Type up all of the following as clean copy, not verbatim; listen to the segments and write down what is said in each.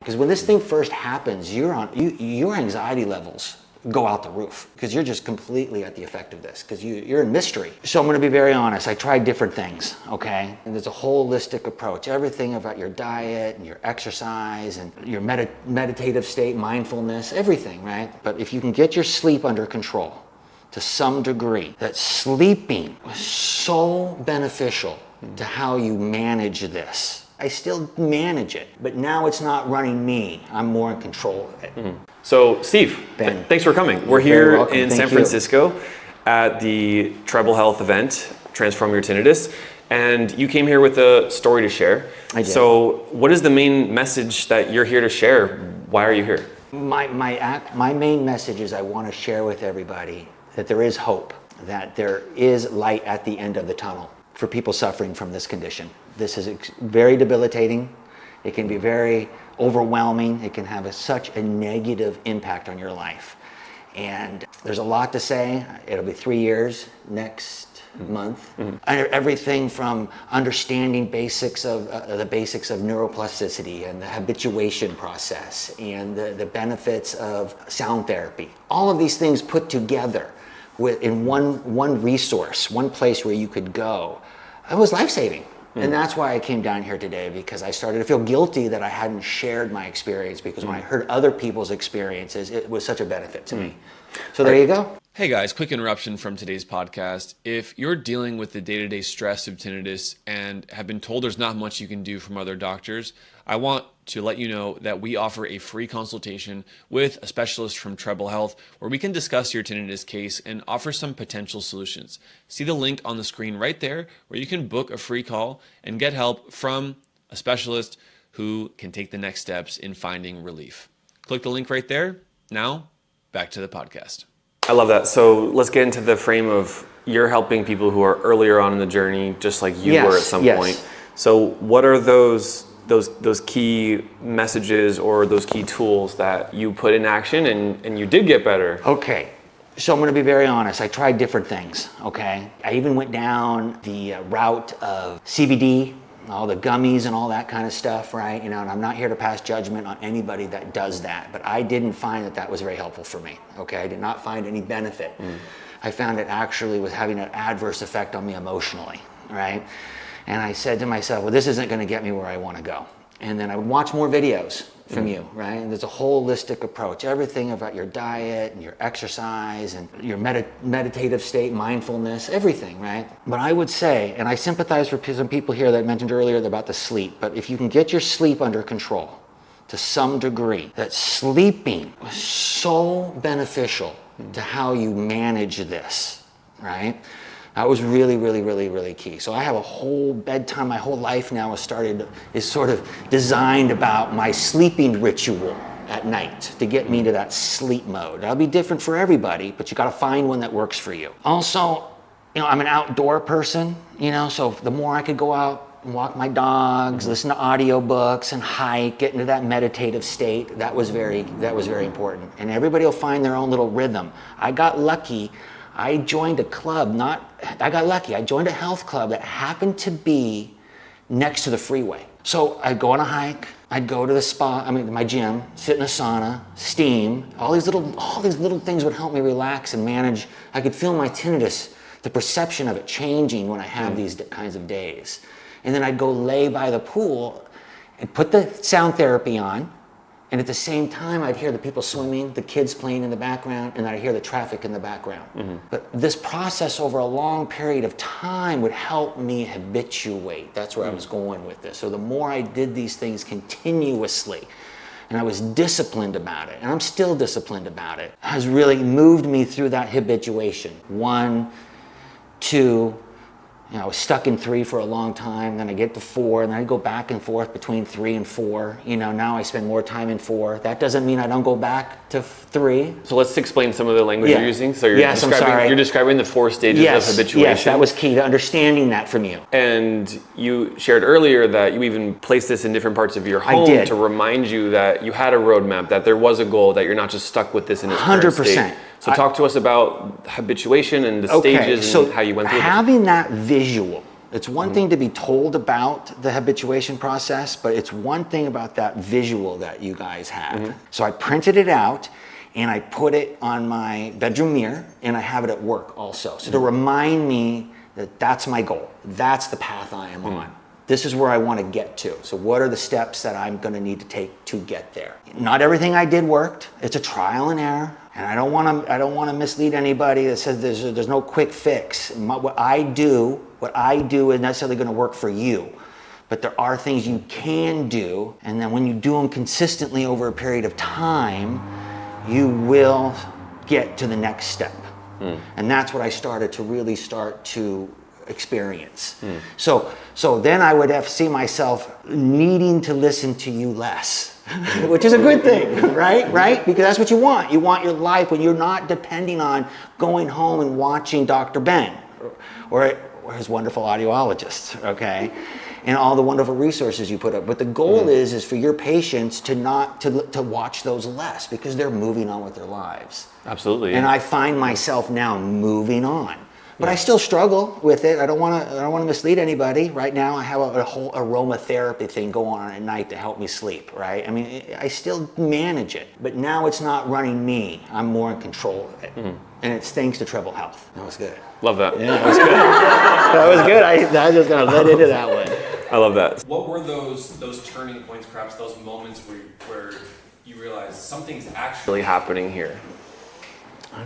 Because when this thing first happens, your anxiety levels go out the roof because you're just completely at the effect of this because you're in mystery. So I'm going to be very honest. I tried different things, okay? And there's a holistic approach. Everything about your diet and your exercise and your meditative state, mindfulness, everything, right? But if you can get your sleep under control to some degree, that sleeping was so beneficial to how you manage this. I still manage it, but now it's not running me. I'm more in control of it. Mm-hmm. So Steve, thanks for coming. We're here in San Francisco at the Treble Health event, Transform Your Tinnitus, and you came here with a story to share. I did. So what is the main message that you're here to share? Why are you here? My main message is I want to share with everybody that there is hope, that there is light at the end of the tunnel for people suffering from this condition. This is very debilitating. It can be very overwhelming. It can have such a negative impact on your life. And there's a lot to say. It'll be 3 years next month. Mm-hmm. Everything from understanding the basics of neuroplasticity and the habituation process and the benefits of sound therapy. All of these things put together in one resource, one place where you could go. It was life-saving. And that's why I came down here today, because I started to feel guilty that I hadn't shared my experience, because when I heard other people's experiences, it was such a benefit to me. So there you go. Hey guys, quick interruption from today's podcast. If you're dealing with the day-to-day stress of tinnitus and have been told there's not much you can do from other doctors, I want to let you know that we offer a free consultation with a specialist from Treble Health where we can discuss your tinnitus case and offer some potential solutions. See the link on the screen right there where you can book a free call and get help from a specialist who can take the next steps in finding relief. Click the link right there. Now, back to the podcast. I love that. So let's get into the frame of you're helping people who are earlier on in the journey, just like you were at some point. So what are those key messages or those key tools that you put in action and you did get better? Okay. So I'm going to be very honest. I tried different things, okay? I even went down the route of CBD, all the gummies and all that kind of stuff, right? And I'm not here to pass judgment on anybody that does that, but I didn't find that was very helpful for me, okay? I did not find any benefit. I found it actually was having an adverse effect on me emotionally, right? And I said to myself, well, this isn't going to get me where I want to go. And then I would watch more videos from you, right? And there's a holistic approach. Everything about your diet and your exercise and your meditative state, mindfulness, everything, right? But I would say, and I sympathize for some people here that mentioned earlier about the sleep, but if you can get your sleep under control to some degree, that sleeping was so beneficial to how you manage this, right? That was really, really, really, really key. So I have a whole bedtime, my whole life now is sort of designed about my sleeping ritual at night to get me to that sleep mode. That'll be different for everybody, but you got to find one that works for you. Also, I'm an outdoor person, so the more I could go out and walk my dogs, listen to audiobooks and hike, get into that meditative state, that was very important. And everybody will find their own little rhythm. I got lucky. I joined a club, I got lucky. I joined a health club that happened to be next to the freeway. So I'd go on a hike, I'd go to the spa, my gym, sit in a sauna, steam, all these little things would help me relax and manage. I could feel my tinnitus, the perception of it changing when I have these kinds of days. And then I'd go lay by the pool and put the sound therapy on. And at the same time, I'd hear the people swimming, the kids playing in the background, and I'd hear the traffic in the background. But this process over a long period of time would help me habituate. That's where I was going with this. So the more I did these things continuously, and I was disciplined about it, and I'm still disciplined about it, has really moved me through that habituation. 1, 2, I was stuck in 3 for a long time, then I get to 4, and then I go back and forth between 3 and 4. Now I spend more time in 4. That doesn't mean I don't go back to 3. So let's explain some of the language you're using. So you're describing the 4 stages of habituation. Yes, that was key to understanding that from you. And you shared earlier that you even placed this in different parts of your home to remind you that you had a roadmap, that there was a goal, that you're not just stuck with this in its current state. So talk to us about habituation and the stages and how you went through it. Having that visual It's one thing to be told about the habituation process, but it's one thing about that visual that you guys have. So I printed it out and I put it on my bedroom mirror, and I have it at work also. So to remind me that that's my goal. That's the path I am on. This is where I want to get to. So what are the steps that I'm going to need to take to get there? Not everything I did worked. It's a trial and error. And I don't want to mislead anybody that says there's no quick fix. What I do is necessarily going to work for you. But there are things you can do, and then when you do them consistently over a period of time, you will get to the next step. And that's what I started to experience. So then I would have to see myself needing to listen to you less. Which is a good thing, right? Because that's what you want. You want your life when you're not depending on going home and watching Dr. Ben or his wonderful audiologist, okay? And all the wonderful resources you put up. But the goal is for your patients to watch those less, because they're moving on with their lives. Absolutely. And I find myself now moving on. But I still struggle with it. I don't want to mislead anybody. Right now, I have a whole aromatherapy thing going on at night to help me sleep. Right? I mean, I still manage it, but now it's not running me. I'm more in control of it, and it's thanks to Treble Health. That was good. Love that. Yeah, that was good. That was good. I just gotta let into that one. I love that. What were those turning points, perhaps those moments where you realized something's actually Happening here?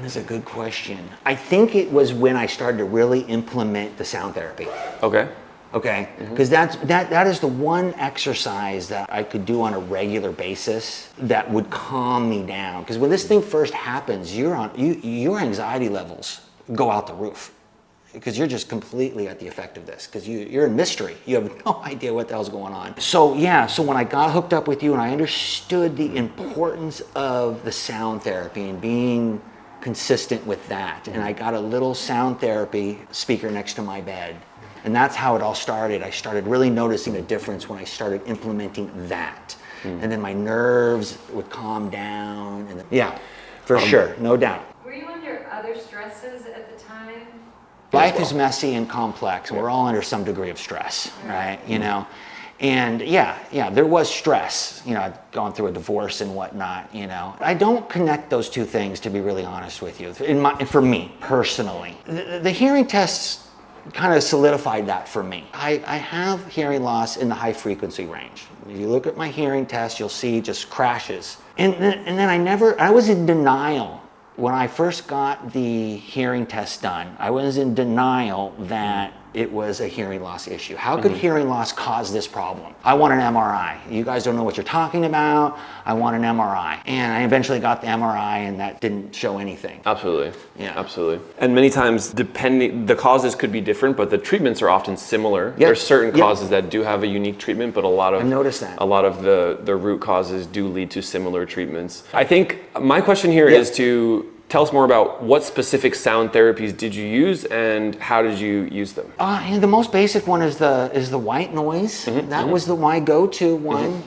That's a good question. I think it was when I started to really implement the sound therapy. Okay. Okay, because that is the one exercise that I could do on a regular basis that would calm me down. Because when this thing first happens, your anxiety levels go out the roof, because you're just completely at the effect of this, because you're in mystery. You have no idea what the hell's going on. So when I got hooked up with you and I understood the importance of the sound therapy and being consistent with that, and I got a little sound therapy speaker next to my bed, and that's how it all started. I started really noticing a difference when I started implementing that, and then my nerves would calm down, and for sure, no doubt. Were you under other stresses at the time? Life is messy and complex, and we're all under some degree of stress, right? And there was stress. I'd gone through a divorce and whatnot. I don't connect those two things, to be really honest with you. For me personally, the hearing tests kind of solidified that for me. I have hearing loss in the high frequency range. If you look at my hearing test, you'll see just crashes. And then I was in denial. When I first got the hearing test done, I was in denial that it was a hearing loss issue. How could hearing loss cause this problem? I want an MRI. You guys don't know what you're talking about. I want an MRI. And I eventually got the MRI, and that didn't show anything. Absolutely. Yeah. Absolutely. And many times, the causes could be different, but the treatments are often similar. Yep. There's certain causes that do have a unique treatment, but a lot I've noticed that. A lot of the root causes do lead to similar treatments. I think my question here is to tell us more about what specific sound therapies did you use and how did you use them? And the most basic one is the white noise. That was my go-to one.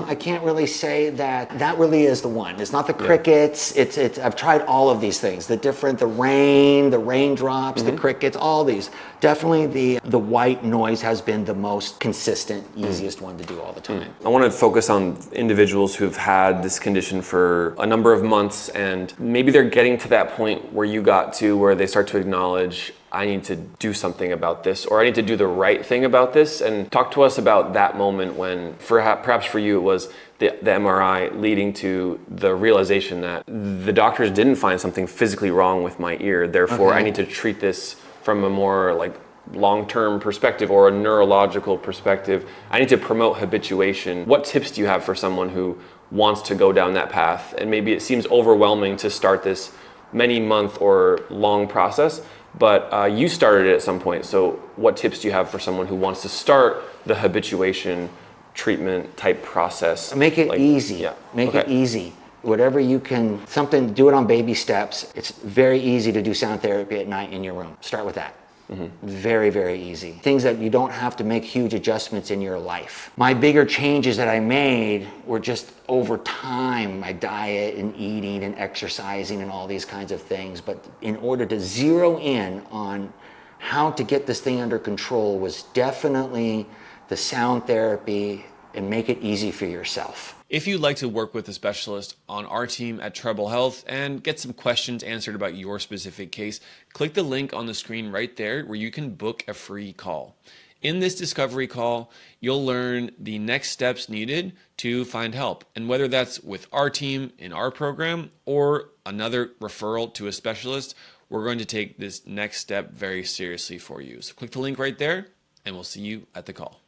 I can't really say that really is the one. It's not the crickets. It's I've tried all of these things. The rain, the raindrops, the crickets, all these. Definitely the white noise has been the most consistent, easiest one to do all the time. I want to focus on individuals who've had this condition for a number of months, and maybe they're getting to that point where you got to, where they start to acknowledge, I need to do something about this, or I need to do the right thing about this. And talk to us about that moment when, perhaps for you, it was the MRI leading to the realization that the doctors didn't find something physically wrong with my ear. Therefore, I need to treat this from a more long-term perspective or a neurological perspective. I need to promote habituation. What tips do you have for someone who wants to go down that path, and maybe it seems overwhelming to start this many-month or long process, but you started it at some point. So what tips do you have for someone who wants to start the habituation treatment type process? Make it easy. Make it easy. Whatever you can, do it on baby steps. It's very easy to do sound therapy at night in your room. Start with that. Very, very easy. Things that you don't have to make huge adjustments in your life. My bigger changes that I made were just over time, my diet and eating and exercising and all these kinds of things. But in order to zero in on how to get this thing under control was definitely the sound therapy and make it easy for yourself. If you'd like to work with a specialist on our team at Treble Health and get some questions answered about your specific case, click the link on the screen right there where you can book a free call. In this discovery call, you'll learn the next steps needed to find help. And whether that's with our team in our program or another referral to a specialist, we're going to take this next step very seriously for you. So click the link right there and we'll see you at the call.